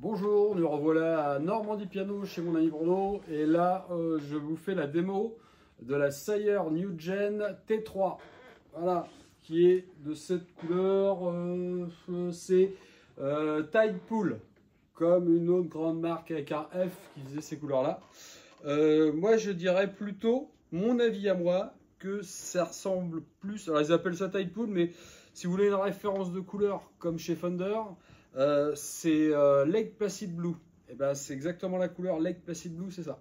Bonjour, nous revoilà à Normandie Piano chez mon ami Bruno et là je vous fais la démo de la Sayer New Gen T3, voilà, qui est de cette couleur, c'est Tide Pool, comme une autre grande marque avec un F qui faisait ces couleurs là. Moi je dirais plutôt, mon avis à moi, que ça ressemble plus, alors ils appellent ça Tide Pool, mais si vous voulez une référence de couleur comme chez Fender, c'est Lake Placid Blue. Et ben c'est exactement la couleur Lake Placid Blue, c'est ça.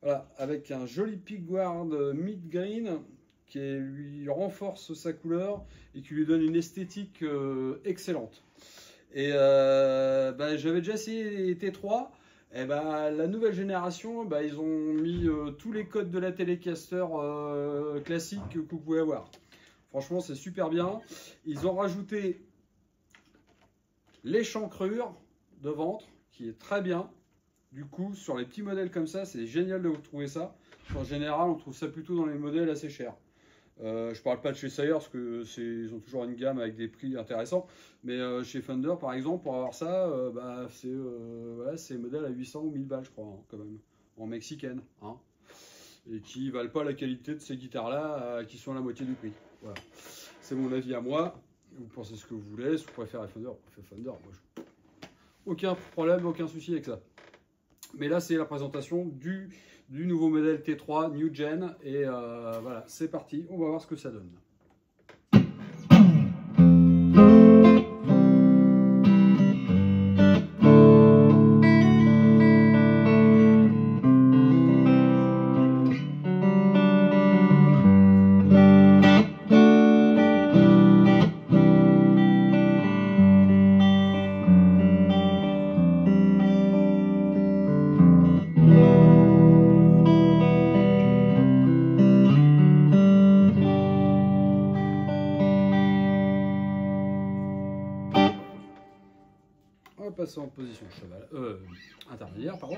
Voilà, avec un joli pickguard mid green qui lui renforce sa couleur et qui lui donne une esthétique excellente. Et j'avais déjà essayé les T3. Et la nouvelle génération, ils ont mis tous les codes de la Telecaster classique que vous pouvez avoir. Franchement, c'est super bien. Ils ont rajouté l'échancrure de ventre qui est très bien. Du coup, sur les petits modèles comme ça, c'est génial de vous trouver ça. En général, on trouve ça plutôt dans les modèles assez chers. Je parle pas de chez Sayer parce que ils ont toujours une gamme avec des prix intéressants. Mais chez Fender, par exemple, pour avoir ça, c'est des modèles à 800 ou 1000 balles, je crois, hein, quand même, en mexicaine. Hein, et qui valent pas la qualité de ces guitares-là, qui sont à la moitié du prix. Voilà. C'est mon avis à moi. Vous pensez ce que vous voulez, si vous préférez Fender, vous préférez Fender. Moi, aucun problème, aucun souci avec ça. Mais là, c'est la présentation du nouveau modèle T3 New Gen. Et voilà, c'est parti, on va voir ce que ça donne. On va passer en position cheval, intermédiaire, pardon.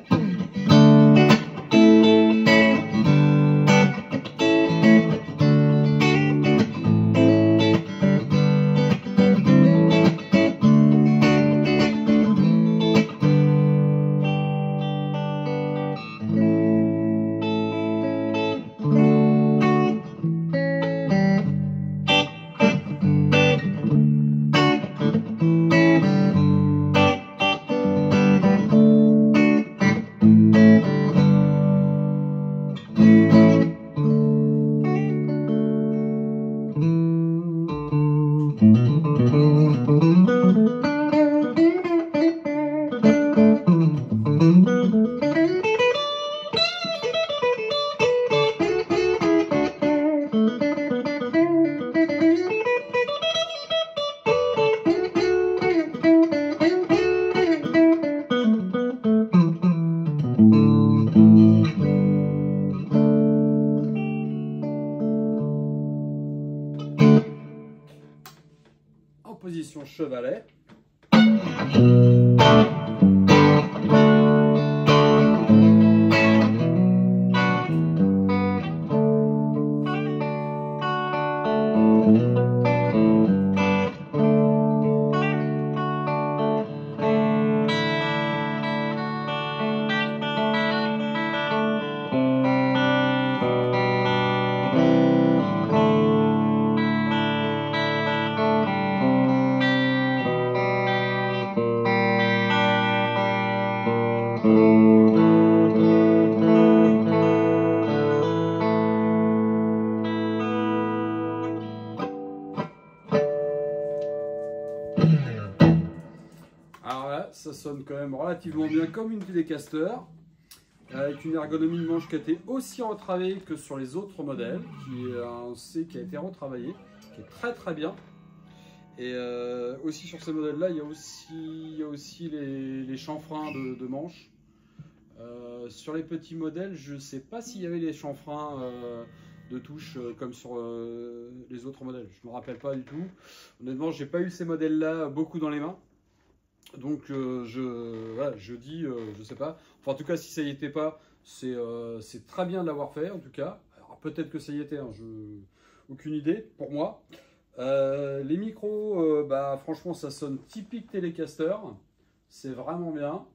En position chevalet. Alors là, ça sonne quand même relativement bien comme une Telecaster, avec une ergonomie de manche qui a été aussi retravée que sur les autres modèles, qui est un C qui a été retravaillé, qui est très très bien. Et aussi sur ces modèles-là, il y a aussi les chanfreins de manche. Sur les petits modèles, je ne sais pas s'il y avait les chanfreins de touche comme sur les autres modèles. Je ne me rappelle pas du tout. Honnêtement, j'ai pas eu ces modèles-là beaucoup dans les mains. Donc je dis, je sais pas. Enfin, en tout cas, si ça y était pas, c'est très bien de l'avoir fait en tout cas. Alors peut-être que ça y était, hein, aucune idée pour moi. Les micros, franchement, ça sonne typique Telecaster. c'est vraiment bien.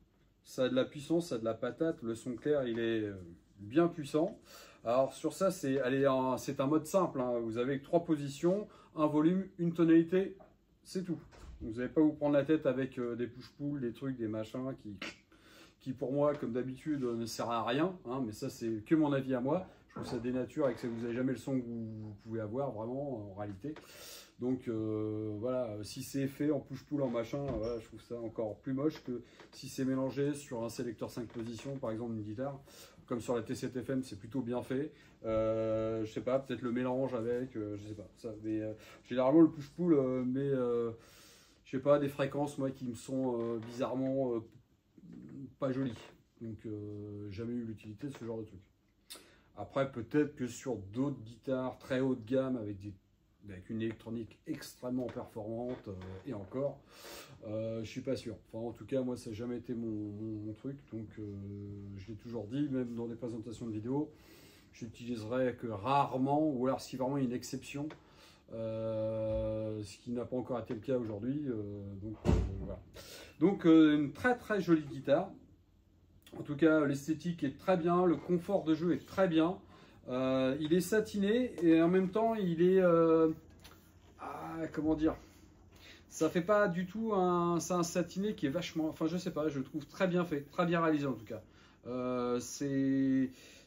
Ça a de la puissance, ça a de la patate. Le son clair, il est bien puissant. Alors sur ça, c'est un mode simple. Hein. Vous avez 3 positions, un volume, une tonalité, c'est tout. Vous n'allez pas vous prendre la tête avec des push-pull, des trucs, des machins qui pour moi, comme d'habitude, ne sert à rien. Hein. Mais ça, c'est que mon avis à moi. Je trouve ça dénature et que vous n'avez jamais le son que vous pouvez avoir vraiment en réalité. Donc voilà, si c'est fait en push-pull, en machin, voilà, je trouve ça encore plus moche que si c'est mélangé sur un sélecteur 5 positions, par exemple une guitare. Comme sur la T7FM, c'est plutôt bien fait. Je sais pas, peut-être le mélange avec, je sais pas. Ça, mais généralement le push-pull, je sais pas, des fréquences moi qui me sont bizarrement pas jolies. Donc jamais eu l'utilité de ce genre de truc. Après, peut-être que sur d'autres guitares très haut de gamme avec une électronique extrêmement performante, et encore, je suis pas sûr. Enfin, en tout cas, moi, ça n'a jamais été mon truc, donc je l'ai toujours dit, même dans des présentations de vidéos, j'utiliserai que rarement, ou alors si vraiment il y a une exception, ce qui n'a pas encore été le cas aujourd'hui. Voilà. Donc, une très très jolie guitare. En tout cas, l'esthétique est très bien, le confort de jeu est très bien. Il est satiné et en même temps, il est... comment dire, ça fait pas du tout c'est un satiné qui est vachement... Enfin, je sais pas, je le trouve très bien fait, très bien réalisé en tout cas.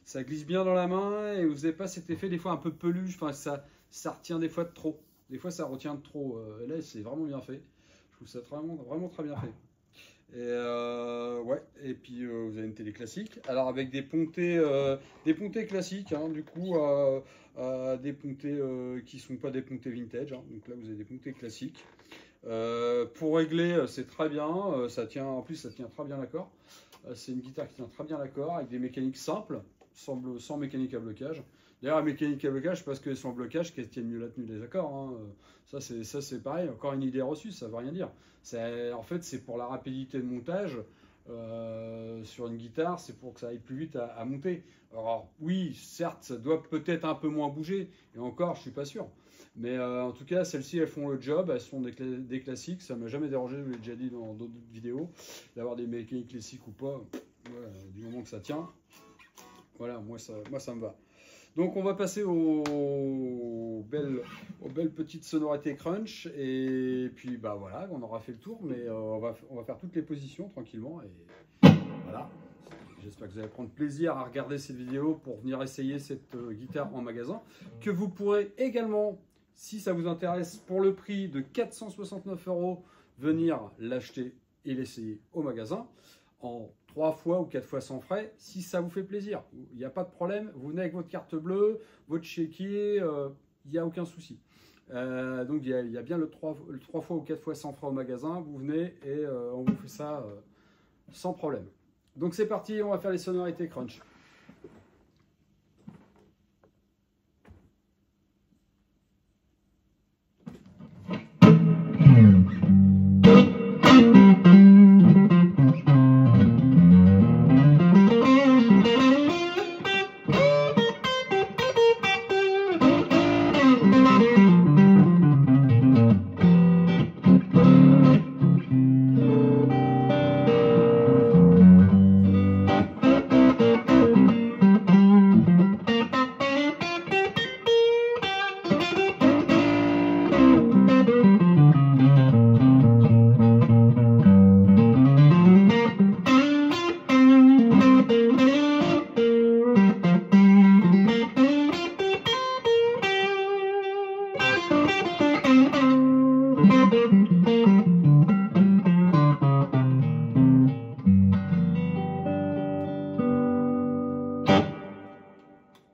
Ça glisse bien dans la main et vous n'avez pas cet effet des fois un peu peluche. Enfin, ça retient des fois de trop. Des fois, ça retient de trop. Là, c'est vraiment bien fait. Je trouve ça vraiment très bien fait. Et ouais, et puis vous avez une télé classique, alors avec des pontées classiques, hein, du coup des pontées qui sont pas des pontées vintage, hein, donc là vous avez des pontées classiques. Pour régler, c'est très bien, ça tient, en plus ça tient très bien l'accord. C'est une guitare qui tient très bien l'accord avec des mécaniques simples, sans mécanique à blocage. D'ailleurs, la mécanique à blocage, parce que sans blocage, qu'elle tienne mieux la tenue des accords. Hein. Ça, c'est pareil. Encore une idée reçue, ça ne veut rien dire. En fait, c'est pour la rapidité de montage. Sur une guitare, c'est pour que ça aille plus vite à monter. Alors, oui, certes, ça doit peut-être un peu moins bouger. Et encore, je ne suis pas sûr. Mais en tout cas, celles-ci, elles font le job. Elles sont des classiques. Ça ne m'a jamais dérangé, je vous l'ai déjà dit dans d'autres vidéos, d'avoir des mécaniques classiques ou pas. Voilà, du moment que ça tient, voilà, moi, ça me va. Donc on va passer aux belles petites sonorités crunch et puis bah voilà, on aura fait le tour, mais on va faire toutes les positions tranquillement et voilà. J'espère que vous allez prendre plaisir à regarder cette vidéo pour venir essayer cette guitare en magasin, que vous pourrez également, si ça vous intéresse, pour le prix de 469 €, venir l'acheter et l'essayer au magasin en 3 fois ou 4 fois sans frais, si ça vous fait plaisir. Il n'y a pas de problème, vous venez avec votre carte bleue, votre chéquier, il n'y a aucun souci. Donc il y a bien le 3 fois ou 4 fois sans frais au magasin, vous venez et on vous fait ça sans problème. Donc c'est parti, on va faire les sonorités crunch.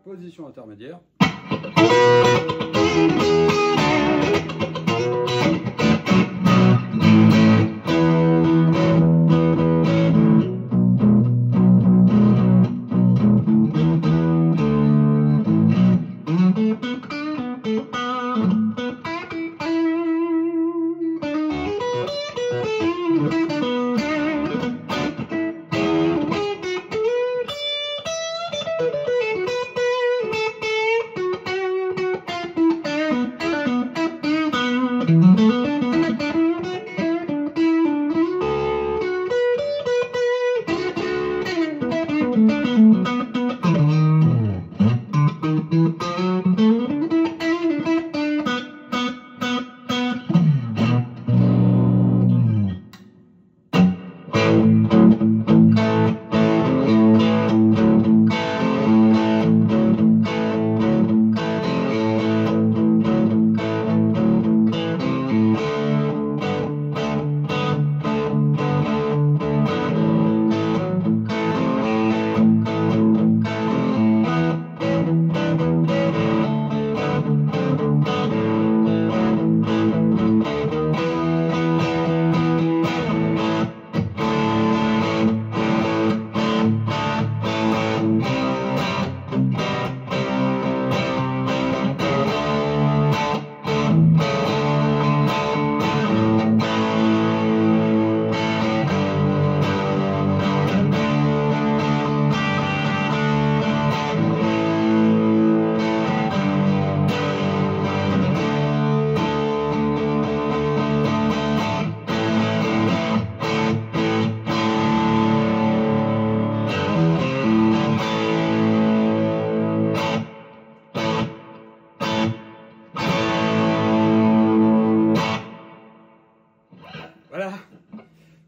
Position intermédiaire.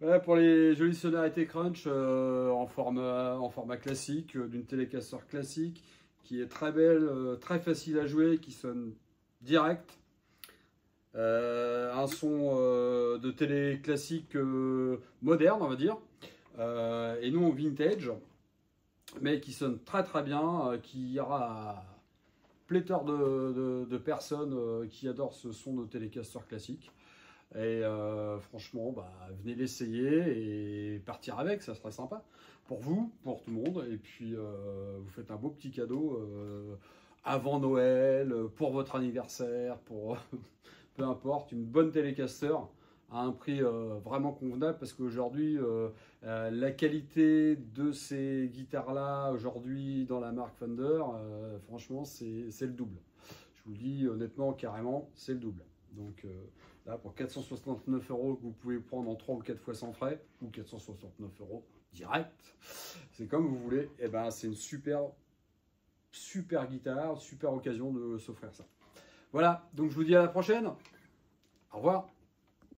Voilà pour les jolies sonorités crunch en format classique, d'une Telecaster classique, qui est très belle, très facile à jouer, qui sonne direct. Un son de télé classique moderne, on va dire, et non vintage, mais qui sonne très très bien, qui ira à pléthore de personnes qui adorent ce son de Telecaster classique. Et franchement, bah, venez l'essayer et partir avec, ça serait sympa pour vous, pour tout le monde. Et puis vous faites un beau petit cadeau avant Noël, pour votre anniversaire, pour peu importe, une bonne Telecaster à un prix vraiment convenable, parce qu'aujourd'hui la qualité de ces guitares là aujourd'hui dans la marque Fender, franchement c'est le double. Je vous le dis honnêtement, carrément, c'est le double. Donc là, pour 469 € que vous pouvez prendre en 3 ou 4 fois sans frais, ou 469 € direct, c'est comme vous voulez, et ben c'est une super guitare, super occasion de s'offrir ça. Voilà, donc je vous dis à la prochaine. Au revoir.